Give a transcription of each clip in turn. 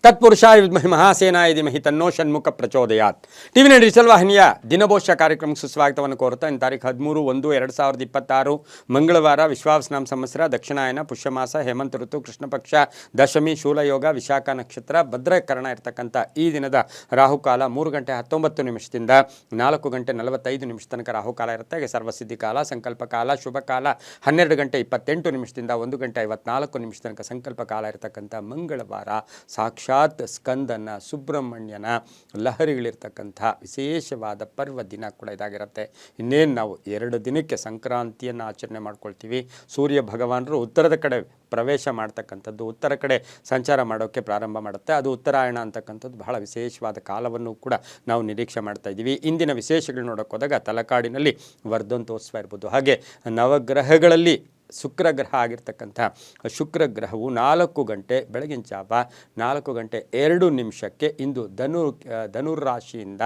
ತತ್ಪುರುಷಾಯ ವಿದ್ಮಹಿ ಮಹಾಸೇನಾಯ ಧೀಮಹಿ ತನ್ನೋ Shanmukha ಪ್ರಚೋದಯಾತ್. TV nine digital ವಾಹಿನಿಯ ದಿನಭೋಷ್ಯ ಕಾರ್ಯಕ್ರಮಕ್ಕೆ ಸುಸ್ವಾಗತವನ್ನು ಕೋರುತ್ತಾ ಇನ್ನು ತಾರೀಕು 13/1/2026 ಮಂಗಳವಾರ ವಿಶ್ವಾವಸನಾಮ ಸಂವತ್ಸರ ದಕ್ಷಿಣಾಯನ ಪುಷ್ಯಮಾಸ ಹೇಮಂತ ಋತು ಕೃಷ್ಣ ಪಕ್ಷ ದಶಮಿ ಶೂಲಯೋಗ ವಿಶಾಖ ನಕ್ಷತ್ರ ಭದ್ರಕರಣ ಇರತಕ್ಕಂಥ ಈ ದಿನದ ರಾಹುಕಾಲ 3:19 4:45 ತನಕ ರಾಹುಕಾಲ ಇರುತ್ತೆ. ಹಾಗೆ ಸರ್ವಸಿದ್ಧಿ ಕಾಲ, ಸಂಕಲ್ಪ ಕಾಲ, ಶುಭ ಕಾಲ 12:28 1:54 ತನಕ ಸಂಕಲ್ಪ ಕಾಲ ಇರತಕ್ಕಂಥ ಮಂಗಳವಾರ ಸಾಕ್ಷಾತ್ ಸ್ಕಂದನ ಸುಬ್ರಹ್ಮಣ್ಯನ ಲಹರಿಗಳಿರ್ತಕ್ಕಂಥ ವಿಶೇಷವಾದ ಪರ್ವ ದಿನ ಕೂಡ ಇದಾಗಿರುತ್ತೆ. ಇನ್ನೇನು ನಾವು 2 ದಿನಕ್ಕೆ ಸಂಕ್ರಾಂತಿಯನ್ನು ಆಚರಣೆ ಮಾಡ್ಕೊಳ್ತೀವಿ. ಸೂರ್ಯ ಭಗವಾನರು ಉತ್ತರದ ಕಡೆ ಪ್ರವೇಶ ಮಾಡ್ತಕ್ಕಂಥದ್ದು, ಉತ್ತರ ಕಡೆ ಸಂಚಾರ ಮಾಡೋಕ್ಕೆ ಪ್ರಾರಂಭ ಮಾಡುತ್ತೆ. ಅದು ಉತ್ತರಾಯಣ ಅಂತಕ್ಕಂಥದ್ದು ಬಹಳ ವಿಶೇಷವಾದ ಕಾಲವನ್ನು ಕೂಡ ನಾವು ನಿರೀಕ್ಷೆ ಮಾಡ್ತಾ ಇದ್ದೀವಿ. ಇಂದಿನ ವಿಶೇಷಗಳು ನೋಡೋಕೆ ಹೋದಾಗ ತಲಕಾಡಿನಲ್ಲಿ ವರ್ಧಂತೋತ್ಸವ ಇರ್ಬೋದು. ಹಾಗೆ ನವಗ್ರಹಗಳಲ್ಲಿ ಶುಕ್ರ ಗ್ರಹ ಆಗಿರ್ತಕ್ಕಂಥ ಶುಕ್ರ ಗ್ರಹವು 4 ಗಂಟೆ ಬೆಳಗಿನ ಜಾವ 4:02 ಇಂದು ಧನುರಾಶಿಯಿಂದ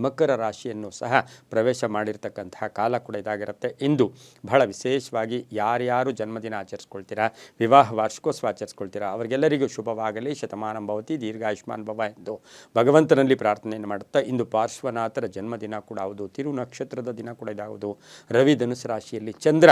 ಮಕರ ರಾಶಿಯನ್ನು ಸಹ ಪ್ರವೇಶ ಮಾಡಿರ್ತಕ್ಕಂತಹ ಕಾಲ ಕೂಡ ಇದಾಗಿರುತ್ತೆ. ಇಂದು ಬಹಳ ವಿಶೇಷವಾಗಿ ಯಾರ್ಯಾರು ಜನ್ಮದಿನ ಆಚರಿಸ್ಕೊಳ್ತೀರಾ, ವಿವಾಹ ವಾರ್ಷಿಕೋತ್ಸವ ಆಚರಿಸ್ಕೊಳ್ತೀರಾ ಅವರಿಗೆಲ್ಲರಿಗೂ ಶುಭವಾಗಲಿ, ಶತಮಾನಂ ಭವತಿ, ದೀರ್ಘಾಯುಷ್ಮಾನ್ ಭವ ಎಂದು ಭಗವಂತನಲ್ಲಿ ಪ್ರಾರ್ಥನೆಯನ್ನು ಮಾಡುತ್ತಾ ಇಂದು ಪಾರ್ಶ್ವನಾಥರ ಜನ್ಮದಿನ ಕೂಡ ಹೌದು. ತಿರು ನಕ್ಷತ್ರದ ದಿನ ಕೂಡ ಇದಾಗುವುದು. ರವಿ ಧನುಸು ರಾಶಿಯಲ್ಲಿ, ಚಂದ್ರ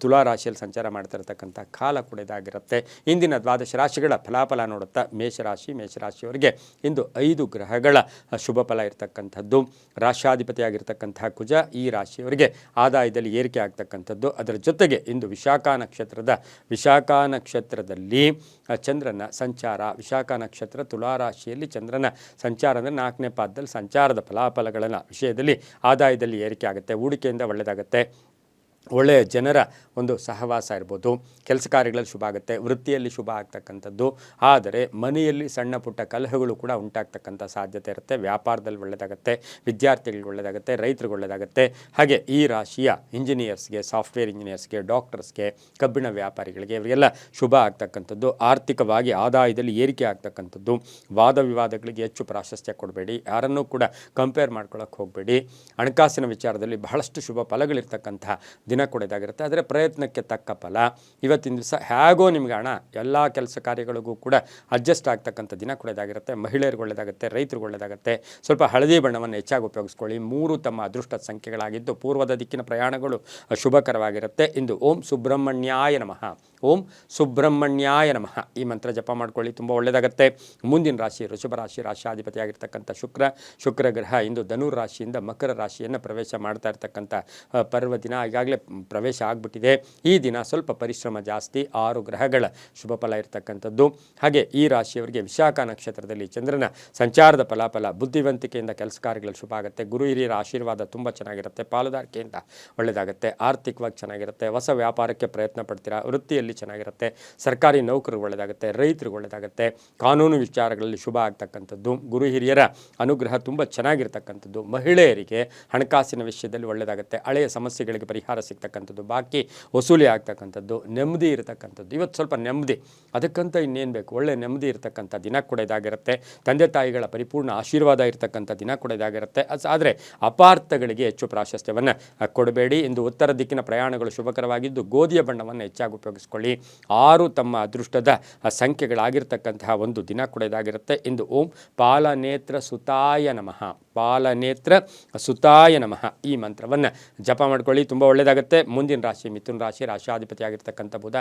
ತುಲಾ ರಾಶಿಯಲ್ಲಿ ಸಂಚಾರ ಮಾಡ್ತಾ ಇರತಕ್ಕಂಥ ಕಾಲ ಕೂಡ ಇದಾಗಿರುತ್ತೆ. ಇಂದಿನ 12 ರಾಶಿಗಳ ಫಲಾಫಲ ನೋಡುತ್ತಾ ಮೇಷರಾಶಿಯವರಿಗೆ ಇಂದು 5 ಗ್ರಹಗಳ ಶುಭ ಫಲ ಇರತಕ್ಕಂಥದ್ದು. ರಾಶ್ಯಾಧಿಪತಿಯಾಗಿರ್ತಕ್ಕಂಥ ಕುಜ ಈ ರಾಶಿಯವರಿಗೆ ಆದಾಯದಲ್ಲಿ ಏರಿಕೆ ಆಗ್ತಕ್ಕಂಥದ್ದು. ಅದರ ಜೊತೆಗೆ ಇಂದು ವಿಶಾಖ ನಕ್ಷತ್ರದಲ್ಲಿ ಚಂದ್ರನ ಸಂಚಾರ, ವಿಶಾಖ ನಕ್ಷತ್ರ ತುಲಾ ರಾಶಿಯಲ್ಲಿ ಚಂದ್ರನ ಸಂಚಾರ ಅಂದರೆ 4ನೇ ಪಾದದಲ್ಲಿ ಸಂಚಾರದ ಫಲಾಫಲಗಳ ವಿಷಯದಲ್ಲಿ ಆದಾಯದಲ್ಲಿ ಏರಿಕೆ ಆಗುತ್ತೆ. ಹೂಡಿಕೆಯಿಂದ ಒಳ್ಳೆಯದಾಗುತ್ತೆ. ಒಳ್ಳೆಯ ಜನರ ಒಂದು ಸಹವಾಸ ಇರ್ಬೋದು. ಕೆಲಸ ಕಾರ್ಯಗಳಲ್ಲಿ ಶುಭ ಆಗುತ್ತೆ. ವೃತ್ತಿಯಲ್ಲಿ ಶುಭ ಆಗ್ತಕ್ಕಂಥದ್ದು. ಆದರೆ ಮನೆಯಲ್ಲಿ ಸಣ್ಣ ಪುಟ್ಟ ಕಲಹಗಳು ಕೂಡ ಉಂಟಾಗ್ತಕ್ಕಂಥ ಸಾಧ್ಯತೆ ಇರುತ್ತೆ. ವ್ಯಾಪಾರದಲ್ಲಿ ಒಳ್ಳೆಯದಾಗುತ್ತೆ, ವಿದ್ಯಾರ್ಥಿಗಳಿಗೆ ಒಳ್ಳೆಯದಾಗುತ್ತೆ, ರೈತರಿಗೆ ಒಳ್ಳೆಯದಾಗುತ್ತೆ. ಹಾಗೆ ಈ ರಾಶಿಯ ಇಂಜಿನಿಯರ್ಸ್ಗೆ, ಸಾಫ್ಟ್ವೇರ್ ಇಂಜಿನಿಯರ್ಸ್ಗೆ, ಡಾಕ್ಟರ್ಸ್ಗೆ, ಕಬ್ಬಿಣ ವ್ಯಾಪಾರಿಗಳಿಗೆ ಇವರಿಗೆಲ್ಲ ಶುಭ ಆಗ್ತಕ್ಕಂಥದ್ದು. ಆರ್ಥಿಕವಾಗಿ ಆದಾಯದಲ್ಲಿ ಏರಿಕೆ ಆಗ್ತಕ್ಕಂಥದ್ದು. ವಾದ ವಿವಾದಗಳಿಗೆ ಹೆಚ್ಚು ಪ್ರಾಶಸ್ತ್ಯ ಕೊಡಬೇಡಿ. ಯಾರನ್ನೂ ಕೂಡ ಕಂಪೇರ್ ಮಾಡ್ಕೊಳ್ಳೋಕೆ ಹೋಗಬೇಡಿ. ಹಣಕಾಸಿನ ವಿಚಾರದಲ್ಲಿ ಬಹಳಷ್ಟು ಶುಭ ಫಲಗಳಿರ್ತಕ್ಕಂಥ ದಿನ ಕೂಡ ಇದಾಗಿರುತ್ತೆ. ಆದರೆ ಪ್ರಯತ್ನಕ್ಕೆ ತಕ್ಕ ಫಲ. ಇವತ್ತಿನ ದಿವಸ ಹೇಗೋ ನಿಮಗೆ ಹಣ ಎಲ್ಲ ಕೆಲಸ ಕಾರ್ಯಗಳಿಗೂ ಕೂಡ ಅಡ್ಜಸ್ಟ್ ಆಗ್ತಕ್ಕಂಥ ದಿನ ಕೂಡ ಇದಾಗಿರುತ್ತೆ. ಮಹಿಳೆಯರಿಗೆ ಒಳ್ಳೆಯದಾಗುತ್ತೆ, ರೈತರಿಗೆ ಒಳ್ಳೆಯದಾಗುತ್ತೆ. ಸ್ವಲ್ಪ ಹಳದಿ ಬಣ್ಣವನ್ನು ಹೆಚ್ಚಾಗಿ ಉಪಯೋಗಿಸ್ಕೊಳ್ಳಿ. 3 ತಮ್ಮ ಅದೃಷ್ಟ ಸಂಖ್ಯೆಗಳಾಗಿದ್ದು ಪೂರ್ವದ ದಿಕ್ಕಿನ ಪ್ರಯಾಣಗಳು ಶುಭಕರವಾಗಿರುತ್ತೆ. ಇಂದು ಓಂ ಸುಬ್ರಹ್ಮಣ್ಯಾಯ ನಮಃ, ಓಂ ಸುಬ್ರಹ್ಮಣ್ಯಾಯ ನಮಃ ಈ ಮಂತ್ರ ಜಪ ಮಾಡ್ಕೊಳ್ಳಿ, ತುಂಬ ಒಳ್ಳೆಯದಾಗುತ್ತೆ. ಮುಂದಿನ ರಾಶಿ ವೃಷಭ ರಾಶಿ, ರಾಶ್ಯಾಧಿಪತಿಯಾಗಿರ್ತಕ್ಕಂಥ ಶುಕ್ರ ಗ್ರಹ ಇಂದು ಧನುರ್ ರಾಶಿಯಿಂದ ಮಕರ ರಾಶಿಯನ್ನು ಪ್ರವೇಶ ಮಾಡ್ತಾ ಇರ್ತಕ್ಕಂಥ ಪರ್ವ ದಿನ ಈಗಾಗಲೇ ಪ್ರವೇಶ ಆಗಿಬಿಟ್ಟಿದೆ. ಈ ದಿನ ಸ್ವಲ್ಪ ಪರಿಶ್ರಮ ಜಾಸ್ತಿ. 6 ಗ್ರಹಗಳ ಶುಭ ಫಲ ಇರತಕ್ಕಂಥದ್ದು. ಹಾಗೆ ಈ ರಾಶಿಯವರಿಗೆ ವಿಶಾಖ ನಕ್ಷತ್ರದಲ್ಲಿ ಚಂದ್ರನ ಸಂಚಾರದ ಫಲಾಫಲ, ಬುದ್ಧಿವಂತಿಕೆಯಿಂದ ಕೆಲಸ ಕಾರ್ಯಗಳಲ್ಲಿ ಶುಭ ಆಗುತ್ತೆ. ಗುರು ಹಿರಿಯರ ಆಶೀರ್ವಾದ ತುಂಬ ಚೆನ್ನಾಗಿರುತ್ತೆ. ಪಾಲುದಾರಿಕೆಯಿಂದ ಒಳ್ಳೆಯದಾಗುತ್ತೆ. ಆರ್ಥಿಕವಾಗಿ ಚೆನ್ನಾಗಿರುತ್ತೆ. ಹೊಸ ವ್ಯಾಪಾರಕ್ಕೆ ಪ್ರಯತ್ನ ಪಡ್ತೀರಾ. ವೃತ್ತಿಯಲ್ಲಿ ಚೆನ್ನಾಗಿರುತ್ತೆ. ಸರ್ಕಾರಿ ನೌಕರಿಗೆ ಒಳ್ಳೆಯದಾಗುತ್ತೆ, ರೈತರಿಗೆ ಒಳ್ಳೆಯದಾಗುತ್ತೆ. ಕಾನೂನು ವಿಚಾರಗಳಲ್ಲಿ ಶುಭ ಆಗ್ತಕ್ಕಂಥದ್ದು. ಗುರು ಹಿರಿಯರ ಅನುಗ್ರಹ ತುಂಬ ಚೆನ್ನಾಗಿರ್ತಕ್ಕಂಥದ್ದು. ಮಹಿಳೆಯರಿಗೆ ಹಣಕಾಸಿನ ವಿಷಯದಲ್ಲಿ ಒಳ್ಳೆಯದಾಗುತ್ತೆ. ಹಳೆಯ ಸಮಸ್ಯೆಗಳಿಗೆ ಪರಿಹಾರ ಸಿಗ್ತಕ್ಕಂಥದ್ದು, ಬಾಕಿ ವಸೂಲಿ ಆಗ್ತಕ್ಕಂಥದ್ದು, ನೆಮ್ಮದಿ ಇರತಕ್ಕಂಥದ್ದು. ಇವತ್ತು ಸ್ವಲ್ಪ ನೆಮ್ಮದಿ, ಅದಕ್ಕಂತ ಇನ್ನೇನು ಬೇಕು, ಒಳ್ಳೆ ನೆಮ್ಮದಿ ಇರತಕ್ಕಂಥ ದಿನ ಕೂಡ ಇದಾಗಿರುತ್ತೆ. ತಂದೆ ತಾಯಿಗಳ ಪರಿಪೂರ್ಣ ಆಶೀರ್ವಾದ ಇರತಕ್ಕಂಥ ದಿನ ಕೂಡ ಇದಾಗಿರುತ್ತೆ. ಆದರೆ ಅಪಾರ್ಥಗಳಿಗೆ ಹೆಚ್ಚು ಪ್ರಾಶಸ್ತ್ಯವನ್ನು ಕೊಡಬೇಡಿ. ಇಂದು ಉತ್ತರ ದಿಕ್ಕಿನ ಪ್ರಯಾಣಗಳು ಶುಭಕರವಾಗಿದ್ದು ಗೋಧಿಯ ಬಣ್ಣವನ್ನು ಹೆಚ್ಚಾಗಿ ಉಪಯೋಗಿಸ್ಕೊಳ್ಳಿ. 6 ತಮ್ಮ ಅದೃಷ್ಟದ ಸಂಖ್ಯೆಗಳಾಗಿರ್ತಕ್ಕಂತಹ ಒಂದು ದಿನ ಕೂಡ ಇದಾಗಿರುತ್ತೆ. ಇಂದು ಓಂ ಪಾಲನೇತ್ರ ಸುತಾಯ ನಮಃ, ಪಾಲನೇತ್ರ ಸುತಾಯ ನಮಃ ಈ ಮಂತ್ರವನ್ನು ಜಪ ಮಾಡ್ಕೊಳ್ಳಿ, ತುಂಬ ಒಳ್ಳೆಯದಾಗುತ್ತೆ. ಮುಂದಿನ ರಾಶಿ ಮಿಥುನ ರಾಶಿ, ರಾಶ್ಯಾಧಿಪತಿಯಾಗಿರ್ತಕ್ಕಂಥ ಬುಧ.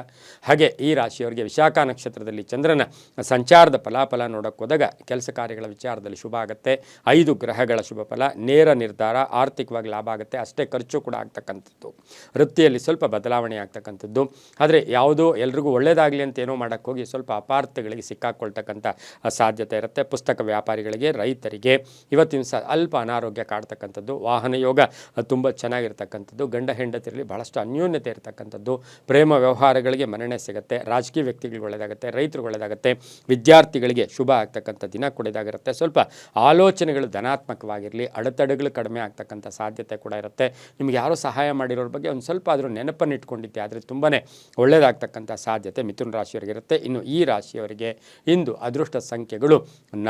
ಹಾಗೆ ಈ ರಾಶಿಯವರಿಗೆ ವಿಶಾಖ ನಕ್ಷತ್ರದಲ್ಲಿ ಚಂದ್ರನ ಸಂಚಾರದ ಫಲಾಫಲ ನೋಡೋಕೆ ಹೋದಾಗ ಕೆಲಸ ಕಾರ್ಯಗಳ ವಿಚಾರದಲ್ಲಿ ಶುಭ ಆಗುತ್ತೆ. 5 ಗ್ರಹಗಳ ಶುಭ ಫಲ, ನೇರ ನಿರ್ಧಾರ, ಆರ್ಥಿಕವಾಗಿ ಲಾಭ ಆಗುತ್ತೆ. ಅಷ್ಟೇ ಖರ್ಚು ಕೂಡ ಆಗ್ತಕ್ಕಂಥದ್ದು. ವೃತ್ತಿಯಲ್ಲಿ ಸ್ವಲ್ಪ ಬದಲಾವಣೆ ಆಗ್ತಕ್ಕಂಥದ್ದು. ಆದರೆ ಯಾವುದೋ ಎಲ್ರಿಗೂ ಒಳ್ಳೆಯದಾಗಲಿ ಅಂತ ಏನೋ ಮಾಡೋಕ್ಕೆ ಹೋಗಿ ಸ್ವಲ್ಪ ಅಪಾರ್ಥಗಳಿಗೆ ಸಿಕ್ಕಾಕೊಳ್ತಕ್ಕಂಥ ಸಾಧ್ಯತೆ ಇರುತ್ತೆ. ಪುಸ್ತಕ ವ್ಯಾಪಾರಿಗಳಿಗೆ, ರೈತರಿಗೆ ಇವತ್ತಿನ ಅಲ್ಪ ಅನಾರೋಗ್ಯ ಕಾಡ್ತಕ್ಕಂಥದ್ದು. ವಾಹನ ಯೋಗ ತುಂಬ ಚೆನ್ನಾಗಿರ್ತಕ್ಕಂಥದ್ದು. ಗಂಡ ಹೆಂಡತಿರಲಿ ಬಹಳಷ್ಟು ಅನ್ಯೋನ್ಯತೆ ಇರತಕ್ಕಂಥದ್ದು. ಪ್ರೇಮ ವ್ಯವಹಾರಗಳಿಗೆ ಮನ್ನಣೆ ಸಿಗುತ್ತೆ. ರಾಜಕೀಯ ವ್ಯಕ್ತಿಗಳಿಗೆ ಒಳ್ಳೆಯದಾಗುತ್ತೆ, ರೈತರಿಗೆ ಒಳ್ಳೆಯದಾಗುತ್ತೆ. ವಿದ್ಯಾರ್ಥಿಗಳಿಗೆ ಶುಭ ಆಗ್ತಕ್ಕಂಥ ದಿನ ಕೂಡ ಇದಾಗಿರುತ್ತೆ. ಸ್ವಲ್ಪ ಆಲೋಚನೆಗಳು ಧನಾತ್ಮಕವಾಗಿರಲಿ, ಅಡೆತಡೆಗಳು ಕಡಿಮೆ ಆಗ್ತಕ್ಕಂಥ ಸಾಧ್ಯತೆ ಕೂಡ ಇರುತ್ತೆ. ನಿಮ್ಗೆ ಯಾರೋ ಸಹಾಯ ಮಾಡಿರೋರ ಬಗ್ಗೆ ಒಂದು ಸ್ವಲ್ಪ ಆದರೂ ನೆನಪನ್ನು ಇಟ್ಕೊಂಡಿದ್ದೆ ಆದರೆ ತುಂಬಾ ಒಳ್ಳೆಯದಾಗ್ತಕ್ಕಂಥ ಸಾಧ್ಯತೆ ಮಿಥುನ ರಾಶಿಯವರಿಗಿರುತ್ತೆ. ಇನ್ನು ಈ ರಾಶಿಯವರಿಗೆ ಇಂದು ಅದೃಷ್ಟ ಸಂಖ್ಯೆಗಳು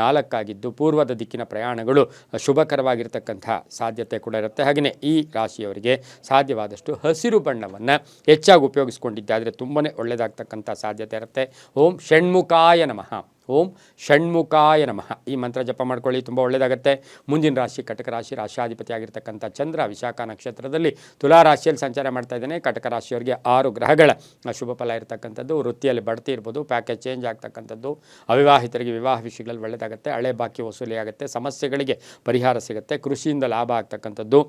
4 ಆಗಿದ್ದು ಪೂರ್ವದ ದಿಕ್ಕಿನ ಪ್ರಯಾಣಗಳು ಶುಭಕರವಾಗಿರ್ತಕ್ಕಂಥ ಸಾಧ್ಯತೆ ಕೂಡ ಇರುತ್ತೆ. ಹಾಗೆಯೇ ಈ ರಾಶಿಯವರಿಗೆ ಸಾಧ್ಯವಾದಷ್ಟು ಹಸಿರು ಬಣ್ಣವನ್ನು ಹೆಚ್ಚಾಗಿ ಉಪಯೋಗಿಸ್ಕೊಂಡಿದ್ದಾದರೆ ತುಂಬಾ ಒಳ್ಳೆಯದಾಗ್ತಕ್ಕಂಥ ಸಾಧ್ಯತೆ ಇರುತ್ತೆ. ಓಂ ಷಣ್ಮುಖಾಯ ನಮಃ, ಓಂ ಷಣ್ಮುಖಾಯ ನಮಃ ಈ ಮಂತ್ರ ಜಪ ಮಾಡ್ಕೊಳ್ಳಿ, ತುಂಬ ಒಳ್ಳೆಯದಾಗುತ್ತೆ. ಮುಂದಿನ ರಾಶಿ ಕಟಕ ರಾಶಿ, ರಾಶಿಯಾಧಿಪತಿ ಆಗಿರ್ತಕ್ಕಂಥ ಚಂದ್ರ ವಿಶಾಖ ನಕ್ಷತ್ರದಲ್ಲಿ ತುಲಾ ರಾಶಿಯಲ್ಲಿ ಸಂಚಾರ ಮಾಡ್ತಾ ಇದ್ದಾನೆ. ಕಟಕ ರಾಶಿಯವರಿಗೆ 6 ಗ್ರಹಗಳ ಶುಭ ಫಲ ಇರತಕ್ಕಂಥದ್ದು. ವೃತ್ತಿಯಲ್ಲಿ ಬಡ್ತಿ ಇರ್ಬೋದು, ಪ್ಯಾಕೇಜ್ ಚೇಂಜ್ ಆಗ್ತಕ್ಕಂಥದ್ದು, ಅವಿವಾಹಿತರಿಗೆ ವಿವಾಹ ವಿಷಯಗಳಲ್ಲಿ ಒಳ್ಳೆಯದಾಗುತ್ತೆ, ಹಳೆ ಬಾಕಿ ವಸೂಲಿ ಆಗುತ್ತೆ, ಸಮಸ್ಯೆಗಳಿಗೆ ಪರಿಹಾರ ಸಿಗುತ್ತೆ, ಕೃಷಿಯಿಂದ ಲಾಭ ಆಗ್ತಕ್ಕಂಥದ್ದು.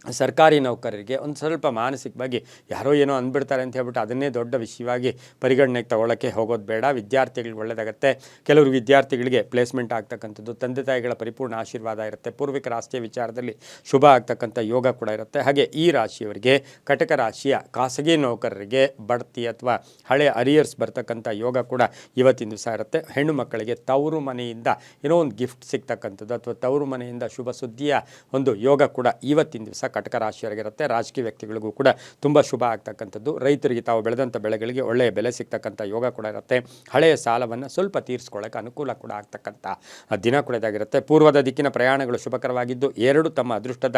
ಸರ್ಕಾರಿ ನೌಕರರಿಗೆ ಒಂದು ಸ್ವಲ್ಪ ಮಾನಸಿಕವಾಗಿ ಯಾರೋ ಏನೋ ಅಂದ್ಬಿಡ್ತಾರೆ ಅಂತ ಹೇಳ್ಬಿಟ್ಟು ಅದನ್ನೇ ದೊಡ್ಡ ವಿಷಯವಾಗಿ ಪರಿಗಣನೆಗೆ ತಗೊಳ್ಳೋಕ್ಕೆ ಹೋಗೋದು ಬೇಡ. ವಿದ್ಯಾರ್ಥಿಗಳಿಗೆ ಒಳ್ಳೆಯದಾಗುತ್ತೆ. ಕೆಲವರು ವಿದ್ಯಾರ್ಥಿಗಳಿಗೆ ಪ್ಲೇಸ್ಮೆಂಟ್ ಆಗ್ತಕ್ಕಂಥದ್ದು, ತಂದೆ ತಾಯಿಗಳ ಪರಿಪೂರ್ಣ ಆಶೀರ್ವಾದ ಇರುತ್ತೆ, ಪೂರ್ವಿಕ ರಾಷ್ಟ್ರೀಯ ವಿಚಾರದಲ್ಲಿ ಶುಭ ಆಗ್ತಕ್ಕಂಥ ಯೋಗ ಕೂಡ ಇರುತ್ತೆ. ಹಾಗೆ ಈ ರಾಶಿಯವರಿಗೆ ಕಟಕ ರಾಶಿಯ ಖಾಸಗಿ ನೌಕರರಿಗೆ ಬಡ್ತಿ ಅಥವಾ ಹಳೆ ಅರಿಯರ್ಸ್ ಬರ್ತಕ್ಕಂಥ ಯೋಗ ಕೂಡ ಇವತ್ತಿನ ದಿವಸ ಇರುತ್ತೆ. ಹೆಣ್ಣು ಮಕ್ಕಳಿಗೆ ತವರು ಮನೆಯಿಂದ ಏನೋ ಒಂದು ಗಿಫ್ಟ್ ಸಿಗ್ತಕ್ಕಂಥದ್ದು ಅಥವಾ ತವರು ಮನೆಯಿಂದ ಶುಭ ಸುದ್ದಿಯ ಒಂದು ಯೋಗ ಕೂಡ ಇವತ್ತಿನ ದಿವಸ ಕಟಕ ರಾಶಿಯವರಿಗಿರುತ್ತೆ. ರಾಜಕೀಯ ವ್ಯಕ್ತಿಗಳಿಗೂ ಕೂಡ ತುಂಬ ಶುಭ ಆಗ್ತಕ್ಕಂಥದ್ದು. ರೈತರಿಗೆ ತಾವು ಬೆಳೆದಂಥ ಬೆಳೆಗಳಿಗೆ ಒಳ್ಳೆಯ ಬೆಲೆ ಸಿಗ್ತಕ್ಕಂಥ ಯೋಗ ಕೂಡ ಇರುತ್ತೆ. ಹಳೆಯ ಸಾಲವನ್ನು ಸ್ವಲ್ಪ ತೀರಿಸ್ಕೊಳ್ಳೋಕೆ ಅನುಕೂಲ ಕೂಡ ಆಗ್ತಕ್ಕಂಥ ದಿನ ಕೂಡ ಇದಾಗಿರುತ್ತೆ. ಪೂರ್ವದ ದಿಕ್ಕಿನ ಪ್ರಯಾಣಗಳು ಶುಭಕರವಾಗಿದ್ದು 2 ತಮ್ಮ ಅದೃಷ್ಟದ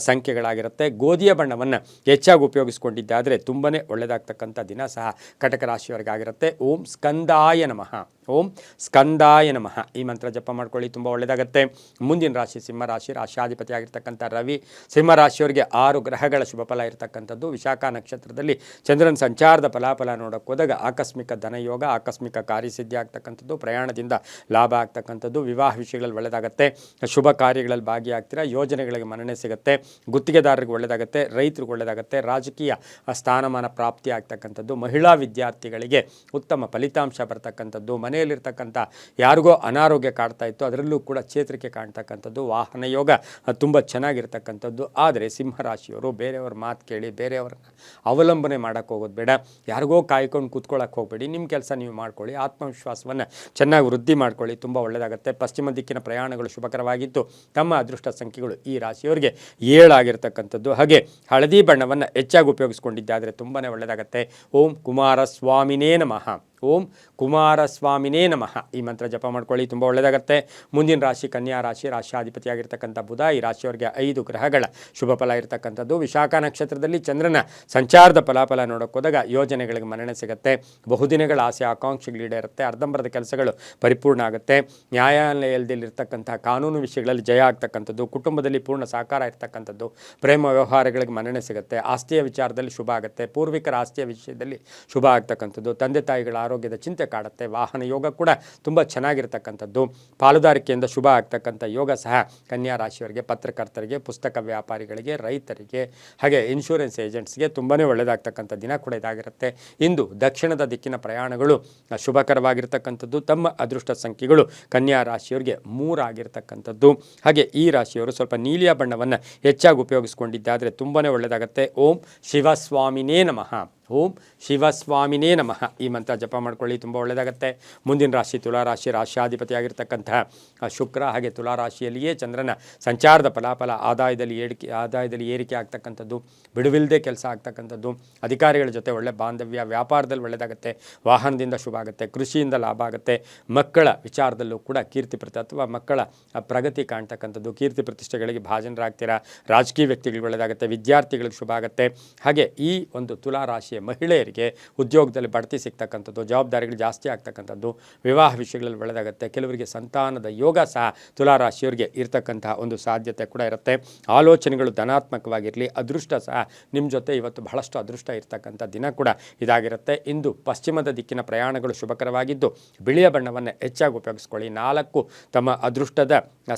ಸಂಖ್ಯೆಗಳಾಗಿರುತ್ತೆ. ಗೋಧಿಯ ಬಣ್ಣವನ್ನು ಹೆಚ್ಚಾಗಿ ಉಪಯೋಗಿಸ್ಕೊಂಡಿದ್ದಾದರೆ ತುಂಬಾ ಒಳ್ಳೆಯದಾಗ್ತಕ್ಕಂಥ ದಿನ ಸಹ ಕಟಕ ರಾಶಿಯವರಿಗಾಗಿರುತ್ತೆ. ಓಂ ಸ್ಕಂದಾಯ ನಮಃ, ಓಂ ಸ್ಕಂದಾಯ ನಮಃ ಈ ಮಂತ್ರ ಜಪ ಮಾಡ್ಕೊಳ್ಳಿ, ತುಂಬ ಒಳ್ಳೆಯದಾಗುತ್ತೆ. ಮುಂದಿನ ರಾಶಿ ಸಿಂಹರಾಶಿ, ರಾಶಿಯಾಧಿಪತಿ ಆಗಿರ್ತಕ್ಕಂಥ ರವಿ. ಸಿಂಹರಾಶಿಯವರಿಗೆ 6 ಗ್ರಹಗಳ ಶುಭ ಫಲ ಇರತಕ್ಕಂಥದ್ದು. ವಿಶಾಖ ನಕ್ಷತ್ರದಲ್ಲಿ ಚಂದ್ರನ ಸಂಚಾರದ ಫಲಾಫಲ ನೋಡೋಕೆ ಹೋದಾಗ ಆಕಸ್ಮಿಕ ಧನಯೋಗ, ಆಕಸ್ಮಿಕ ಕಾರ್ಯಸಿದ್ಧಿ ಆಗ್ತಕ್ಕಂಥದ್ದು, ಪ್ರಯಾಣದಿಂದ ಲಾಭ ಆಗ್ತಕ್ಕಂಥದ್ದು, ವಿವಾಹ ವಿಷಯಗಳಲ್ಲಿ ಒಳ್ಳೆಯದಾಗುತ್ತೆ, ಶುಭ ಕಾರ್ಯಗಳಲ್ಲಿ ಭಾಗಿಯಾಗ್ತೀರಾ, ಯೋಜನೆಗಳಿಗೆ ಮನ್ನಣೆ ಸಿಗುತ್ತೆ, ಗುತ್ತಿಗೆದಾರರಿಗೆ ಒಳ್ಳೆಯದಾಗುತ್ತೆ, ರೈತರಿಗೆ ಒಳ್ಳೆಯದಾಗುತ್ತೆ, ರಾಜಕೀಯ ಸ್ಥಾನಮಾನ ಪ್ರಾಪ್ತಿ ಆಗ್ತಕ್ಕಂಥದ್ದು, ಮಹಿಳಾ ವಿದ್ಯಾರ್ಥಿಗಳಿಗೆ ಉತ್ತಮ ಫಲಿತಾಂಶ ಬರ್ತಕ್ಕಂಥದ್ದು, ಮನೆಯಲ್ಲಿರ್ತಕ್ಕಂಥ ಯಾರಿಗೋ ಅನಾರೋಗ್ಯ ಕಾಡ್ತಾ ಇತ್ತು ಅದರಲ್ಲೂ ಕೂಡ ಚೇತರಿಕೆ ಕಾಣ್ತಕ್ಕಂಥದ್ದು, ವಾಹನ ಯೋಗ ತುಂಬ ಚೆನ್ನಾಗಿರ್ತಕ್ಕಂಥದ್ದು. ಆದರೆ ಸಿಂಹರಾಶಿಯವರು ಬೇರೆಯವ್ರ ಮಾತು ಕೇಳಿ ಬೇರೆಯವ್ರನ್ನ ಅವಲಂಬನೆ ಮಾಡೋಕ್ಕೆ ಹೋಗೋದು ಬೇಡ. ಯಾರಿಗೋ ಕಾಯ್ಕೊಂಡು ಕೂತ್ಕೊಳ್ಳೋಕೆ ಹೋಗಬೇಡಿ. ನಿಮ್ಮ ಕೆಲಸ ನೀವು ಮಾಡ್ಕೊಳ್ಳಿ, ಆತ್ಮವಿಶ್ವಾಸವನ್ನು ಚೆನ್ನಾಗಿ ವೃದ್ಧಿ ಮಾಡ್ಕೊಳ್ಳಿ, ತುಂಬ ಒಳ್ಳೆಯದಾಗುತ್ತೆ. ಪಶ್ಚಿಮ ದಿಕ್ಕಿನ ಪ್ರಯಾಣಗಳು ಶುಭಕರವಾಗಿದ್ದು ತಮ್ಮ ಅದೃಷ್ಟ ಸಂಖ್ಯೆಗಳು ಈ ರಾಶಿಯವರಿಗೆ 7 ಆಗಿರ್ತಕ್ಕಂಥದ್ದು. ಹಾಗೆ ಹಳದಿ ಬಣ್ಣವನ್ನು ಹೆಚ್ಚಾಗಿ ಉಪಯೋಗಿಸ್ಕೊಂಡಿದ್ದಾದರೆ ತುಂಬಾ ಒಳ್ಳೆಯದಾಗುತ್ತೆ. ಓಂ ಕುಮಾರಸ್ವಾಮಿನೇ ನಮಃ, ಓಂ ಕುಮಾರಸ್ವಾಮಿನೇ ನಮಃ ಈ ಮಂತ್ರ ಜಪ ಮಾಡ್ಕೊಳ್ಳಿ, ತುಂಬ ಒಳ್ಳೆಯದಾಗುತ್ತೆ. ಮುಂದಿನ ರಾಶಿ ಕನ್ಯಾ ರಾಶಿ, ರಾಶಿಯಾಧಿಪತಿಯಾಗಿರ್ತಕ್ಕಂಥ ಬುಧ. ಈ ರಾಶಿಯವರಿಗೆ 5 ಗ್ರಹಗಳ ಶುಭ ಫಲ ಇರತಕ್ಕಂಥದ್ದು. ವಿಶಾಖ ನಕ್ಷತ್ರದಲ್ಲಿ ಚಂದ್ರನ ಸಂಚಾರದ ಫಲಾಫಲ ನೋಡೋಕೆ ಹೋದಾಗ ಯೋಜನೆಗಳಿಗೆ ಮನ್ನಣೆ ಸಿಗುತ್ತೆ, ಬಹುದಿನಗಳ ಆಸೆ ಆಕಾಂಕ್ಷೆಗಳು ಈಡೇರುತ್ತೆ, ಅರ್ಧಂಬರ್ಧ ಕೆಲಸಗಳು ಪರಿಪೂರ್ಣ ಆಗುತ್ತೆ, ನ್ಯಾಯಾಲಯದಲ್ಲಿರ್ತಕ್ಕಂಥ ಕಾನೂನು ವಿಷಯಗಳಲ್ಲಿ ಜಯ ಆಗ್ತಕ್ಕಂಥದ್ದು, ಕುಟುಂಬದಲ್ಲಿ ಪೂರ್ಣ ಸಹಕಾರ ಇರ್ತಕ್ಕಂಥದ್ದು, ಪ್ರೇಮ ವ್ಯವಹಾರಗಳಿಗೆ ಮನ್ನಣೆ ಸಿಗುತ್ತೆ, ಆಸ್ತಿಯ ವಿಚಾರದಲ್ಲಿ ಶುಭ ಆಗುತ್ತೆ, ಪೂರ್ವಿಕರ ಆಸ್ತಿಯ ವಿಷಯದಲ್ಲಿ ಶುಭ ಆಗ್ತಕ್ಕಂಥದ್ದು, ತಂದೆ ತಾಯಿಗಳ ಆರೋಗ್ಯದ ಚಿಂತೆ ಕಾಡುತ್ತೆ, ವಾಹನ ಯೋಗ ಕೂಡ ತುಂಬ ಚೆನ್ನಾಗಿರ್ತಕ್ಕಂಥದ್ದು, ಪಾಲುದಾರಿಕೆಯಿಂದ ಶುಭ ಆಗ್ತಕ್ಕಂಥ ಯೋಗ ಸಹ ಕನ್ಯಾ ರಾಶಿಯವರಿಗೆ, ಪತ್ರಕರ್ತರಿಗೆ, ಪುಸ್ತಕ ವ್ಯಾಪಾರಿಗಳಿಗೆ, ರೈತರಿಗೆ, ಹಾಗೆ ಇನ್ಶೂರೆನ್ಸ್ ಏಜೆಂಟ್ಸ್ಗೆ ತುಂಬಾ ಒಳ್ಳೆಯದಾಗ್ತಕ್ಕಂಥ ದಿನ ಕೂಡ ಇದಾಗಿರುತ್ತೆ. ಇಂದು ದಕ್ಷಿಣದ ದಿಕ್ಕಿನ ಪ್ರಯಾಣಗಳು ಶುಭಕರವಾಗಿರ್ತಕ್ಕಂಥದ್ದು. ತಮ್ಮ ಅದೃಷ್ಟ ಸಂಖ್ಯೆಗಳು ಕನ್ಯಾ ರಾಶಿಯವರಿಗೆ 3 ಆಗಿರ್ತಕ್ಕಂಥದ್ದು. ಹಾಗೆ ಈ ರಾಶಿಯವರು ಸ್ವಲ್ಪ ನೀಲಿಯ ಬಣ್ಣವನ್ನು ಹೆಚ್ಚಾಗಿ ಉಪಯೋಗಿಸ್ಕೊಂಡಿದ್ದಾದರೆ ತುಂಬಾ ಒಳ್ಳೆಯದಾಗುತ್ತೆ. ಓಂ ಶಿವಸ್ವಾಮಿನೇ ನಮಃ, ಓಂ ಶಿವಸ್ವಾಮಿನೇ ನಮಃ ಈ ಮಂತ್ರ ಜಪ ಮಾಡ್ಕೊಳ್ಳಿ, ತುಂಬ ಒಳ್ಳೆಯದಾಗುತ್ತೆ. ಮುಂದಿನ ರಾಶಿ ತುಲಾರಾಶಿ, ರಾಶಿಯಾಧಿಪತಿಯಾಗಿರ್ತಕ್ಕಂತಹ ಶುಕ್ರ. ಹಾಗೆ ತುಲಾರಾಶಿಯಲ್ಲಿಯೇ ಚಂದ್ರನ ಸಂಚಾರದ ಫಲಾಫಲ ಆದಾಯದಲ್ಲಿ ಏರಿಕೆ ಆಗ್ತಕ್ಕಂಥದ್ದು, ಬಿಡುವಿಲ್ಲದೆ ಕೆಲಸ ಆಗ್ತಕ್ಕಂಥದ್ದು, ಅಧಿಕಾರಿಗಳ ಜೊತೆ ಒಳ್ಳೆ ಬಾಂಧವ್ಯ, ವ್ಯಾಪಾರದಲ್ಲಿ ಒಳ್ಳೆಯದಾಗುತ್ತೆ, ವಾಹನದಿಂದ ಶುಭ ಆಗುತ್ತೆ, ಕೃಷಿಯಿಂದ ಲಾಭ ಆಗುತ್ತೆ, ಮಕ್ಕಳ ವಿಚಾರದಲ್ಲೂ ಕೂಡ ಕೀರ್ತಿ ಅಥವಾ ಮಕ್ಕಳ ಪ್ರಗತಿ ಕಾಣ್ತಕ್ಕಂಥದ್ದು, ಕೀರ್ತಿ ಪ್ರತಿಷ್ಠೆಗಳಿಗೆ ಭಾಜನರಾಗ್ತೀರಾ, ರಾಜಕೀಯ ವ್ಯಕ್ತಿಗಳಿಗೆ ಒಳ್ಳೆಯದಾಗುತ್ತೆ, ವಿದ್ಯಾರ್ಥಿಗಳಿಗೆ ಶುಭ ಆಗುತ್ತೆ. ಹಾಗೆ ಈ ಒಂದು ತುಲಾರಾಶಿಯ ಮಹಿಳೆಯರಿಗೆ ಉದ್ಯೋಗದಲ್ಲಿ ಬಡ್ತಿ ಸಿಗ್ತಕ್ಕಂಥದ್ದು, ಜವಾಬ್ದಾರಿಗಳು ಜಾಸ್ತಿ ಆಗ್ತಕ್ಕಂಥದ್ದು, ವಿವಾಹ ವಿಷಯಗಳಲ್ಲಿ ಒಳ್ಳೆಯದಾಗುತ್ತೆ, ಕೆಲವರಿಗೆ ಸಂತಾನದ ಯೋಗ ಸಹ ತುಲಾರಾಶಿಯವರಿಗೆ ಇರ್ತಕ್ಕಂತಹ ಒಂದು ಸಾಧ್ಯತೆ ಕೂಡ ಇರುತ್ತೆ. ಆಲೋಚನೆಗಳು ಧನಾತ್ಮಕವಾಗಿರಲಿ, ಅದೃಷ್ಟ ಸಹ ನಿಮ್ಮ ಜೊತೆ ಇವತ್ತು ಬಹಳಷ್ಟು ಅದೃಷ್ಟ ಇರ್ತಕ್ಕಂಥ ದಿನ ಕೂಡ ಇದಾಗಿರುತ್ತೆ. ಇಂದು ಪಶ್ಚಿಮದ ದಿಕ್ಕಿನ ಪ್ರಯಾಣಗಳು ಶುಭಕರವಾಗಿದ್ದು ಬಿಳಿಯ ಬಣ್ಣವನ್ನು ಹೆಚ್ಚಾಗಿ ಉಪಯೋಗಿಸ್ಕೊಳ್ಳಿ. 4 ತಮ್ಮ ಅದೃಷ್ಟದ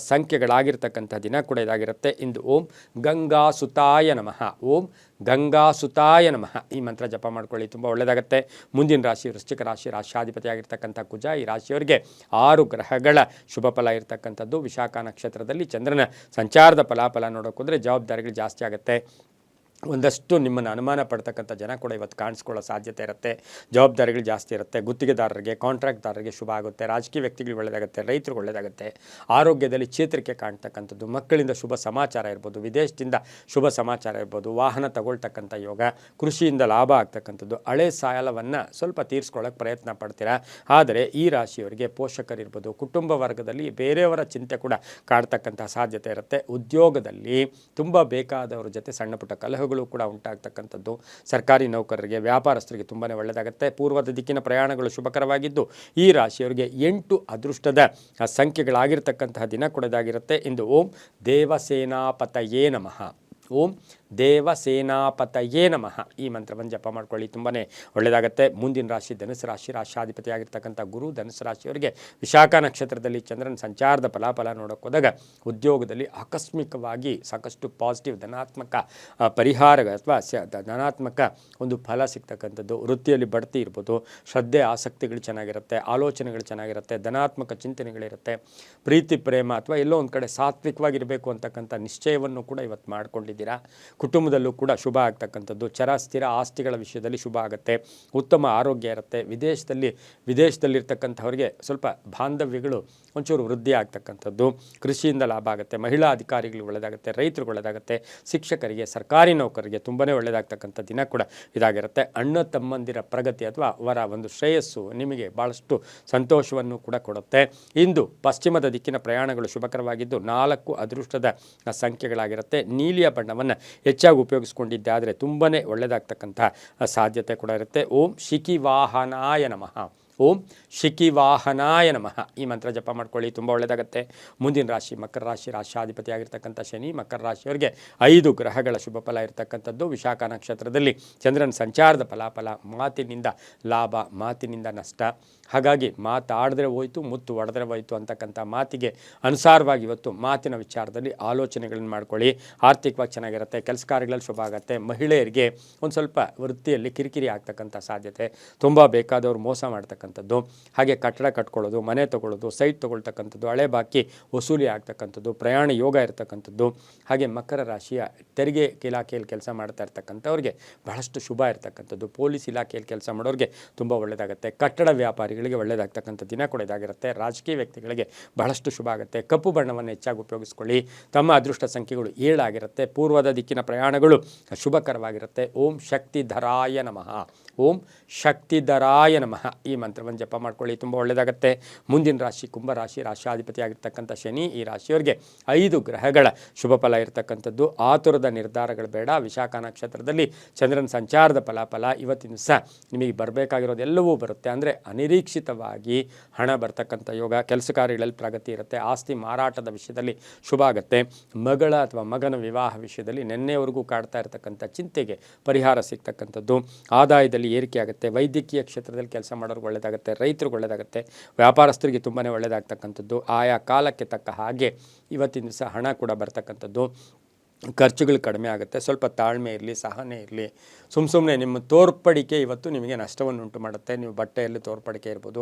ಸಂಖ್ಯೆಗಳಾಗಿರ್ತಕ್ಕಂಥ ದಿನ ಕೂಡ ಇದಾಗಿರುತ್ತೆ. ಇಂದು ಓಂ ಗಂಗಾಸುತಾಯ ನಮಃ, ಓಂ ಗಂಗಾಸುತಾಯ ನಮಃ ಈ ಮಂತ್ರ ಜಪ ಮಾಡ್ಕೊಳ್ಳಿ, ತುಂಬ ಒಳ್ಳೆಯದಾಗುತ್ತೆ. ಮುಂದಿನ ರಾಶಿ ವೃಶ್ಚಿಕ ರಾಶಿ, ರಾಶಿಯಾಧಿಪತಿಯಾಗಿರ್ತಕ್ಕಂಥ ಕುಜ. ಈ ರಾಶಿಯವರಿಗೆ 6 ಗ್ರಹಗಳ ಶುಭ ಫಲ ಇರತಕ್ಕಂಥದ್ದು. ವಿಶಾಖ ನಕ್ಷತ್ರದಲ್ಲಿ ಚಂದ್ರನ ಸಂಚಾರದ ಫಲಾಫಲ ನೋಡೋಕೆ ಹೋದರೆ ಜವಾಬ್ದಾರಿಗಳು ಜಾಸ್ತಿ ಆಗುತ್ತೆ, ಒಂದಷ್ಟು ನಿಮ್ಮನ್ನು ಅನುಮಾನ ಪಡ್ತಕ್ಕಂಥ ಜನ ಕೂಡ ಇವತ್ತು ಕಾಣಿಸ್ಕೊಳ್ಳೋ ಸಾಧ್ಯತೆ ಇರುತ್ತೆ, ಜವಾಬ್ದಾರಿಗಳು ಜಾಸ್ತಿ ಇರುತ್ತೆ, ಗುತ್ತಿಗೆದಾರರಿಗೆ, ಕಾಂಟ್ರಾಕ್ಟ್ದಾರರಿಗೆ ಶುಭ ಆಗುತ್ತೆ, ರಾಜಕೀಯ ವ್ಯಕ್ತಿಗಳಿಗೆ ಒಳ್ಳೆಯದಾಗುತ್ತೆ, ರೈತರಿಗೆ ಒಳ್ಳೆಯದಾಗುತ್ತೆ, ಆರೋಗ್ಯದಲ್ಲಿ ಚೇತರಿಕೆ ಕಾಣ್ತಕ್ಕಂಥದ್ದು, ಮಕ್ಕಳಿಂದ ಶುಭ ಸಮಾಚಾರ ಇರ್ಬೋದು, ವಿದೇಶದಿಂದ ಶುಭ ಸಮಾಚಾರ ಇರ್ಬೋದು, ವಾಹನ ತಗೊಳ್ತಕ್ಕಂಥ ಯೋಗ, ಕೃಷಿಯಿಂದ ಲಾಭ ಆಗ್ತಕ್ಕಂಥದ್ದು, ಹಳೆ ಸಾಲವನ್ನು ಸ್ವಲ್ಪ ತೀರಿಸ್ಕೊಳ್ಳೋಕೆ ಪ್ರಯತ್ನ ಪಡ್ತೀರಾ. ಆದರೆ ಈ ರಾಶಿಯವರಿಗೆ ಪೋಷಕರಿರ್ಬೋದು, ಕುಟುಂಬ ವರ್ಗದಲ್ಲಿ ಬೇರೆಯವರ ಚಿಂತೆ ಕೂಡ ಕಾಡ್ತಕ್ಕಂಥ ಸಾಧ್ಯತೆ ಇರುತ್ತೆ. ಉದ್ಯೋಗದಲ್ಲಿ ತುಂಬ ಬೇಕಾದವ್ರ ಜೊತೆ ಸಣ್ಣ ಪುಟ್ಟ ಕಲಹಗಳು ಶುಭಗಳು ಕೂಡ ಉಂಟಾಗ್ತಕ್ಕಂಥದ್ದು. ಸರ್ಕಾರಿ ನೌಕರರಿಗೆ, ವ್ಯಾಪಾರಸ್ಥರಿಗೆ ತುಂಬಾ ಒಳ್ಳೆಯದಾಗುತ್ತೆ. ಪೂರ್ವದ ದಿಕ್ಕಿನ ಪ್ರಯಾಣಗಳು ಶುಭಕರವಾಗಿದ್ದು ಈ ರಾಶಿಯವರಿಗೆ 8 ಅದೃಷ್ಟದ ಸಂಖ್ಯೆಗಳಾಗಿರ್ತಕ್ಕಂತಹ ದಿನ ಕೊಡೋದಾಗಿರುತ್ತೆ. ಇಂದು ಓಂ ದೇವಸೇನಾಪತಯೇ ನಮಃ. ಓಂ ದೇವಸೇನಾಪತಯೇ ನಮಃ ಈ ಮಂತ್ರವನ್ನು ಜಪ ಮಾಡ್ಕೊಳ್ಳಿ, ತುಂಬಾ ಒಳ್ಳೆಯದಾಗುತ್ತೆ. ಮುಂದಿನ ರಾಶಿ ಧನುಸು ರಾಶಿ, ರಾಶಾಧಿಪತಿ ಆಗಿರ್ತಕ್ಕಂಥ ಗುರು ಧನುಸು ರಾಶಿಯವರಿಗೆ ವಿಶಾಖ ನಕ್ಷತ್ರದಲ್ಲಿ ಚಂದ್ರನ ಸಂಚಾರದ ಫಲಾಫಲ ನೋಡೋಕೆ ಹೋದಾಗ ಉದ್ಯೋಗದಲ್ಲಿ ಆಕಸ್ಮಿಕವಾಗಿ ಸಾಕಷ್ಟು ಪಾಸಿಟಿವ್ ಧನಾತ್ಮಕ ಪರಿಹಾರ ಅಥವಾ ಧನಾತ್ಮಕ ಒಂದು ಫಲ ಸಿಗ್ತಕ್ಕಂಥದ್ದು. ವೃತ್ತಿಯಲ್ಲಿ ಬಡ್ತಿ ಇರ್ಬೋದು, ಶ್ರದ್ಧೆ ಆಸಕ್ತಿಗಳು ಚೆನ್ನಾಗಿರುತ್ತೆ, ಆಲೋಚನೆಗಳು ಚೆನ್ನಾಗಿರುತ್ತೆ, ಧನಾತ್ಮಕ ಚಿಂತನೆಗಳಿರುತ್ತೆ, ಪ್ರೀತಿ ಪ್ರೇಮ ಅಥವಾ ಎಲ್ಲೋ ಒಂದು ಕಡೆ ಸಾತ್ವಿಕವಾಗಿರಬೇಕು ಅಂತಕ್ಕಂಥ ನಿಶ್ಚಯವನ್ನು ಕೂಡ ಇವತ್ತು ಮಾಡ್ಕೊಂಡಿದ್ದೀರಾ. ಕುಟುಂಬದಲ್ಲೂ ಕೂಡ ಶುಭ ಆಗ್ತಕ್ಕಂಥದ್ದು. ಚರ ಸ್ಥಿರ ಆಸ್ತಿಗಳ ವಿಷಯದಲ್ಲಿ ಶುಭ ಆಗುತ್ತೆ. ಉತ್ತಮ ಆರೋಗ್ಯ ಇರುತ್ತೆ. ವಿದೇಶದಲ್ಲಿರ್ತಕ್ಕಂಥವ್ರಿಗೆ ಸ್ವಲ್ಪ ಬಾಂಧವ್ಯಗಳು ಒಂಚೂರು ವೃದ್ಧಿ ಆಗ್ತಕ್ಕಂಥದ್ದು. ಕೃಷಿಯಿಂದ ಲಾಭ ಆಗುತ್ತೆ. ಮಹಿಳಾ ಅಧಿಕಾರಿಗಳಿಗೆ ಒಳ್ಳೆಯದಾಗುತ್ತೆ, ರೈತರಿಗೆ ಒಳ್ಳೆಯದಾಗುತ್ತೆ, ಶಿಕ್ಷಕರಿಗೆ, ಸರ್ಕಾರಿ ನೌಕರರಿಗೆ ತುಂಬಾ ಒಳ್ಳೆಯದಾಗ್ತಕ್ಕಂಥ ದಿನ ಕೂಡ ಇದಾಗಿರುತ್ತೆ. ಅಣ್ಣ ತಮ್ಮಂದಿರ ಪ್ರಗತಿ ಅಥವಾ ಅವರ ಒಂದು ಶ್ರೇಯಸ್ಸು ನಿಮಗೆ ಭಾಳಷ್ಟು ಸಂತೋಷವನ್ನು ಕೂಡ ಕೊಡುತ್ತೆ. ಇಂದು ಪಶ್ಚಿಮದ ದಿಕ್ಕಿನ ಪ್ರಯಾಣಗಳು ಶುಭಕರವಾಗಿದ್ದು 4 ಅದೃಷ್ಟದ ಸಂಖ್ಯೆಗಳಾಗಿರುತ್ತೆ. ನೀಲಿಯ ಬಣ್ಣವನ್ನು ಹೆಚ್ಚಾಗಿ ಉಪಯೋಗಿಸ್ಕೊಂಡಿದ್ದಾದರೆ ತುಂಬಾ ಒಳ್ಳೆಯದಾಗ್ತಕ್ಕಂಥ ಸಾಧ್ಯತೆ ಕೂಡ ಇರುತ್ತೆ. ಓಂ ಶಿಖಿವಾಹನಾಯ ನಮಃ. ಓಂ ಶಿಖಿವಾಹನಾಯ ನಮಃ ಈ ಮಂತ್ರ ಜಪ ಮಾಡ್ಕೊಳ್ಳಿ, ತುಂಬ ಒಳ್ಳೆಯದಾಗುತ್ತೆ. ಮುಂದಿನ ರಾಶಿ ಮಕರ ರಾಶಿ, ರಾಶಾಧಿಪತಿ ಆಗಿರ್ತಕ್ಕಂಥ ಶನಿ. ಮಕರ ರಾಶಿಯವರಿಗೆ 5 ಗ್ರಹಗಳ ಶುಭ ಫಲ ಇರತಕ್ಕಂಥದ್ದು. ವಿಶಾಖ ನಕ್ಷತ್ರದಲ್ಲಿ ಚಂದ್ರನ ಸಂಚಾರದ ಫಲಾಫಲ. ಮಾತಿನಿಂದ ಲಾಭ, ಮಾತಿನಿಂದ ನಷ್ಟ. ಹಾಗಾಗಿ ಮಾತಾಡಿದ್ರೆ ಹೋಯ್ತು, ಮುತ್ತು ಹೊಡೆದ್ರೆ ಹೋಯ್ತು ಅಂತಕ್ಕಂಥ ಮಾತಿಗೆ ಅನುಸಾರವಾಗಿ ಇವತ್ತು ಮಾತಿನ ವಿಚಾರದಲ್ಲಿ ಆಲೋಚನೆಗಳನ್ನು ಮಾಡ್ಕೊಳ್ಳಿ. ಆರ್ಥಿಕವಾಗಿ ಚೆನ್ನಾಗಿರುತ್ತೆ. ಕೆಲಸ ಕಾರ್ಯಗಳಲ್ಲಿ ಶುಭ ಆಗುತ್ತೆ. ಮಹಿಳೆಯರಿಗೆ ಒಂದು ಸ್ವಲ್ಪ ವೃತ್ತಿಯಲ್ಲಿ ಕಿರಿಕಿರಿ ಆಗ್ತಕ್ಕಂಥ ಸಾಧ್ಯತೆ. ತುಂಬ ಬೇಕಾದವರು ಮೋಸ ಮಾಡ್ತಕ್ಕಂಥದ್ದು. ಹಾಗೆ ಕಟ್ಟಡ ಕಟ್ಕೊಳ್ಳೋದು, ಮನೆ ತೊಗೊಳ್ಳೋದು, ಸೈಟ್ ತೊಗೊಳ್ತಕ್ಕಂಥದ್ದು, ಹಳೆ ಬಾಕಿ ವಸೂಲಿ ಆಗ್ತಕ್ಕಂಥದ್ದು, ಪ್ರಯಾಣ ಯೋಗ ಇರತಕ್ಕಂಥದ್ದು. ಹಾಗೆ ಮಕರ ರಾಶಿಯ ತೆರಿಗೆ ಇಲಾಖೆಯಲ್ಲಿ ಕೆಲಸ ಮಾಡ್ತಾ ಇರ್ತಕ್ಕಂಥವ್ರಿಗೆ ಬಹಳಷ್ಟು ಶುಭ ಇರತಕ್ಕಂಥದ್ದು. ಪೊಲೀಸ್ ಇಲಾಖೆಯಲ್ಲಿ ಕೆಲಸ ಮಾಡೋರಿಗೆ ತುಂಬ ಒಳ್ಳೆಯದಾಗುತ್ತೆ. ಕಟ್ಟಡ ವ್ಯಾಪಾರಿಗಳಿಗೆ ಒಳ್ಳೆಯದಾಗ್ತಕ್ಕಂಥ ದಿನ ಕೂಡ ಇದಾಗಿರುತ್ತೆ. ರಾಜಕೀಯ ವ್ಯಕ್ತಿಗಳಿಗೆ ಬಹಳಷ್ಟು ಶುಭ ಆಗುತ್ತೆ. ಕಪ್ಪು ಬಣ್ಣವನ್ನು ಹೆಚ್ಚಾಗಿ ಉಪಯೋಗಿಸ್ಕೊಳ್ಳಿ. ತಮ್ಮ ಅದೃಷ್ಟ ಸಂಖ್ಯೆಗಳು 7 ಆಗಿರುತ್ತೆ. ಪೂರ್ವದ ದಿಕ್ಕಿನ ಪ್ರಯಾಣಗಳು ಶುಭಕರವಾಗಿರುತ್ತೆ. ಓಂ ಶಕ್ತಿಧರಾಯ ನಮಃ. ಓಂ ಶಕ್ತಿಧರಾಯ ನಮಃ ಈ ಮಂತ್ರವನ್ನು ಜಪ ಮಾಡ್ಕೊಳ್ಳಿ, ತುಂಬ ಒಳ್ಳೆಯದಾಗುತ್ತೆ. ಮುಂದಿನ ರಾಶಿ ಕುಂಭರಾಶಿ, ರಾಶಾಧಿಪತಿ ಆಗಿರ್ತಕ್ಕಂಥ ಶನಿ. ಈ ರಾಶಿಯವರಿಗೆ 5 ಗ್ರಹಗಳ ಶುಭ ಫಲ ಇರತಕ್ಕಂಥದ್ದು. ಆತುರದ ನಿರ್ಧಾರಗಳು ಬೇಡ. ವಿಶಾಖ ನಕ್ಷತ್ರದಲ್ಲಿ ಚಂದ್ರನ ಸಂಚಾರದ ಫಲಾಫಲ. ಇವತ್ತಿನ ಸಹ ನಿಮಗೆ ಬರಬೇಕಾಗಿರೋದೆಲ್ಲವೂ ಬರುತ್ತೆ. ಅಂದರೆ ಅನಿರೀಕ್ಷಿತವಾಗಿ ಹಣ ಬರ್ತಕ್ಕಂಥ ಯೋಗ. ಕೆಲಸ ಕಾರ್ಯಗಳಲ್ಲಿ ಪ್ರಗತಿ ಇರುತ್ತೆ. ಆಸ್ತಿ ಮಾರಾಟದ ವಿಷಯದಲ್ಲಿ ಶುಭ ಆಗುತ್ತೆ. ಮಗಳ ಅಥವಾ ಮಗನ ವಿವಾಹ ವಿಷಯದಲ್ಲಿ ನಿನ್ನೆವರೆಗೂ ಕಾಡ್ತಾ ಇರತಕ್ಕಂಥ ಚಿಂತೆಗೆ ಪರಿಹಾರ ಸಿಗ್ತಕ್ಕಂಥದ್ದು. ಆದಾಯದಲ್ಲಿ ಏರಿಕೆ ಆಗುತ್ತೆ. ವೈದ್ಯಕೀಯ ಕ್ಷೇತ್ರದಲ್ಲಿ ಕೆಲಸ ಮಾಡೋರಿಗೆ ಒಳ್ಳೆಯದಾಗುತ್ತೆ. ರೈತರಿಗೆ ಒಳ್ಳೆಯದಾಗುತ್ತೆ. ವ್ಯಾಪಾರಸ್ಥರಿಗೆ ತುಂಬಾ ಒಳ್ಳೆಯದಾಗ್ತಕ್ಕಂಥದ್ದು. ಆಯಾ ಕಾಲಕ್ಕೆ ತಕ್ಕ ಹಾಗೆ ಇವತ್ತಿನ ದಿವಸ ಹಣ ಕೂಡ ಬರ್ತಕ್ಕಂಥದ್ದು. ಖರ್ಚುಗಳು ಕಡಿಮೆ ಆಗುತ್ತೆ. ಸ್ವಲ್ಪ ತಾಳ್ಮೆ ಇರಲಿ, ಸಹನೆ ಇರಲಿ. ಸುಮ್ಮನೆ ನಿಮ್ಮ ತೋರ್ಪಡಿಕೆ ಇವತ್ತು ನಿಮಗೆ ನಷ್ಟವನ್ನು ಉಂಟು ಮಾಡುತ್ತೆ. ನೀವು ಬಟ್ಟೆಯಲ್ಲಿ ತೋರ್ಪಡಿಕೆ ಇರ್ಬೋದು,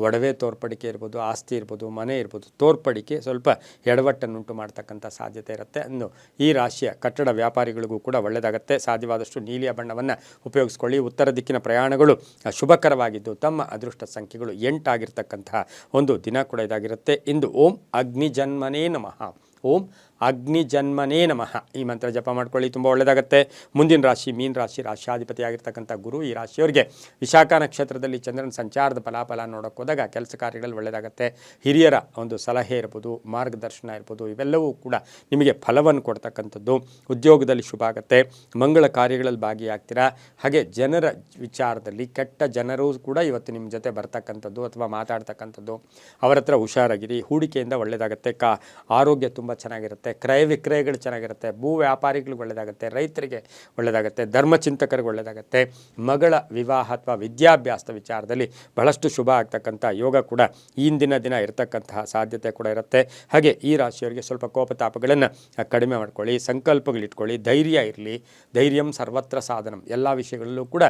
ಒಡವೆ ತೋರ್ಪಡಿಕೆ ಇರ್ಬೋದು, ಆಸ್ತಿ ಇರ್ಬೋದು, ಮನೆ ಇರ್ಬೋದು, ತೋರ್ಪಡಿಕೆ ಸ್ವಲ್ಪ ಎಡವಟ್ಟನ್ನುಂಟು ಮಾಡ್ತಕ್ಕಂಥ ಸಾಧ್ಯತೆ ಇರುತ್ತೆ. ಅಂದು ಈ ರಾಶಿಯ ಕಟ್ಟಡ ವ್ಯಾಪಾರಿಗಳಿಗೂ ಕೂಡ ಒಳ್ಳೆಯದಾಗುತ್ತೆ. ಸಾಧ್ಯವಾದಷ್ಟು ನೀಲಿಯ ಬಣ್ಣವನ್ನು ಉಪಯೋಗಿಸ್ಕೊಳ್ಳಿ. ಉತ್ತರ ದಿಕ್ಕಿನ ಪ್ರಯಾಣಗಳು ಶುಭಕರವಾಗಿದ್ದು ತಮ್ಮ ಅದೃಷ್ಟ ಸಂಖ್ಯೆಗಳು 8 ಆಗಿರ್ತಕ್ಕಂತಹ ಒಂದು ದಿನ ಕೂಡ ಇದಾಗಿರುತ್ತೆ. ಇಂದು ಓಂ ಅಗ್ನಿಜನ್ಮನೇ ನಮಃ. ಓಂ ಅಗ್ನಿಜನ್ಮನೇ ನಮಃ ಈ ಮಂತ್ರ ಜಪ ಮಾಡ್ಕೊಳ್ಳಿ, ತುಂಬ ಒಳ್ಳೆಯದಾಗುತ್ತೆ. ಮುಂದಿನ ರಾಶಿ ಮೀನ ರಾಶಿ, ರಾಶಾಧಿಪತಿ ಆಗಿರ್ತಕ್ಕಂಥ ಗುರು. ಈ ರಾಶಿಯವರಿಗೆ ವಿಶಾಖ ನಕ್ಷತ್ರದಲ್ಲಿ ಚಂದ್ರನ ಸಂಚಾರದ ಫಲಾಫಲ ನೋಡೋಕೆ ಹೋದಾಗ ಕೆಲಸ ಕಾರ್ಯಗಳಲ್ಲಿ ಒಳ್ಳೆಯದಾಗುತ್ತೆ. ಹಿರಿಯರ ಒಂದು ಸಲಹೆ ಇರ್ಬೋದು, ಮಾರ್ಗದರ್ಶನ ಇರ್ಬೋದು, ಇವೆಲ್ಲವೂ ಕೂಡ ನಿಮಗೆ ಫಲವನ್ನು ಕೊಡ್ತಕ್ಕಂಥದ್ದು. ಉದ್ಯೋಗದಲ್ಲಿ ಶುಭ ಆಗುತ್ತೆ. ಮಂಗಳ ಕಾರ್ಯಗಳಲ್ಲಿ ಭಾಗಿಯಾಗ್ತೀರಾ. ಹಾಗೆ ಜನರ ವಿಚಾರದಲ್ಲಿ ಕೆಟ್ಟ ಜನರು ಕೂಡ ಇವತ್ತು ನಿಮ್ಮ ಜೊತೆ ಬರ್ತಕ್ಕಂಥದ್ದು ಅಥವಾ ಮಾತಾಡ್ತಕ್ಕಂಥದ್ದು. ಅವರ ಹತ್ರ ಹುಷಾರಾಗಿರಿ. ಹೂಡಿಕೆಯಿಂದ ಒಳ್ಳೆಯದಾಗುತ್ತೆ. ಆರೋಗ್ಯ ತುಂಬ ಚೆನ್ನಾಗಿರುತ್ತೆ. ಕ್ರಯ ವಿಕ್ರಯಗಳು ಚೆನ್ನಾಗಿರುತ್ತೆ. ಭೂ ವ್ಯಾಪಾರಿಗಳಿಗೆ ಒಳ್ಳೆಯದಾಗುತ್ತೆ. ರೈತರಿಗೆ ಒಳ್ಳೆಯದಾಗುತ್ತೆ. ಧರ್ಮಚಿಂತಕರಿಗೆ ಒಳ್ಳೆಯದಾಗುತ್ತೆ. ಮಗಳ ವಿವಾಹ ಅಥವಾ ವಿದ್ಯಾಭ್ಯಾಸದ ವಿಚಾರದಲ್ಲಿ ಬಹಳಷ್ಟು ಶುಭ ಆಗ್ತಕ್ಕಂಥ ಯೋಗ ಕೂಡ ಇಂದಿನ ದಿನ ಇರತಕ್ಕಂತಹ ಸಾಧ್ಯತೆ ಕೂಡ ಇರುತ್ತೆ. ಹಾಗೆ ಈ ರಾಶಿಯವರಿಗೆ ಸ್ವಲ್ಪ ಕೋಪತಾಪಗಳನ್ನು ಕಡಿಮೆ ಮಾಡ್ಕೊಳ್ಳಿ. ಸಂಕಲ್ಪಗಳಿಟ್ಕೊಳ್ಳಿ. ಧೈರ್ಯ ಇರಲಿ. ಧೈರ್ಯಂ ಸರ್ವತ್ರ ಸಾಧನಂ. ಎಲ್ಲ ವಿಷಯಗಳಲ್ಲೂ ಕೂಡ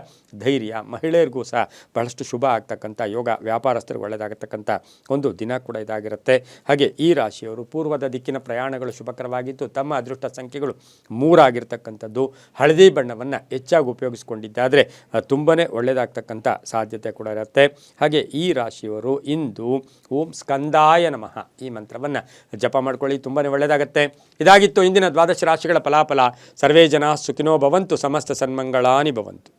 ಧೈರ್ಯ. ಮಹಿಳೆಯರಿಗೂ ಸಹ ಬಹಳಷ್ಟು ಶುಭ ಆಗ್ತಕ್ಕಂಥ ಯೋಗ. ವ್ಯಾಪಾರಸ್ಥರಿಗೆ ಒಳ್ಳೆಯದಾಗತಕ್ಕಂಥ ಒಂದು ದಿನ ಕೂಡ ಇದಾಗಿರುತ್ತೆ. ಹಾಗೆ ಈ ರಾಶಿಯವರು ಪೂರ್ವದ ದಿಕ್ಕಿನ ಪ್ರಯಾಣಗಳು ಶುಭಕರವಾಗಿದ್ದು ತಮ್ಮ ಅದೃಷ್ಟ ಸಂಖ್ಯೆಗಳು 3 ಆಗಿರ್ತಕ್ಕಂಥದ್ದು. ಹಳದಿ ಬಣ್ಣವನ್ನು ಹೆಚ್ಚಾಗಿ ಉಪಯೋಗಿಸ್ಕೊಂಡಿದ್ದಾದರೆ ತುಂಬಾ ಒಳ್ಳೆಯದಾಗ್ತಕ್ಕಂಥ ಸಾಧ್ಯತೆ ಕೂಡ ಇರುತ್ತೆ. ಹಾಗೆ ಈ ರಾಶಿಯವರು ಇಂದು ಓಂ ಸ್ಕಂದಾಯ ನಮಃ ಈ ಮಂತ್ರವನ್ನು ಜಪ ಮಾಡ್ಕೊಳ್ಳಿ, ತುಂಬಾ ಒಳ್ಳೆಯದಾಗುತ್ತೆ. ಇದಾಗಿತ್ತು ಇಂದಿನ ದ್ವಾದಶ ರಾಶಿಗಳ ಫಲಾಫಲ. ಸರ್ವೇ ಜನ ಸುಖಿನೋ ಭವಂತು, ಸಮಸ್ತ ಸನ್ಮಂಗಳಾನಿ ಭವಂತು.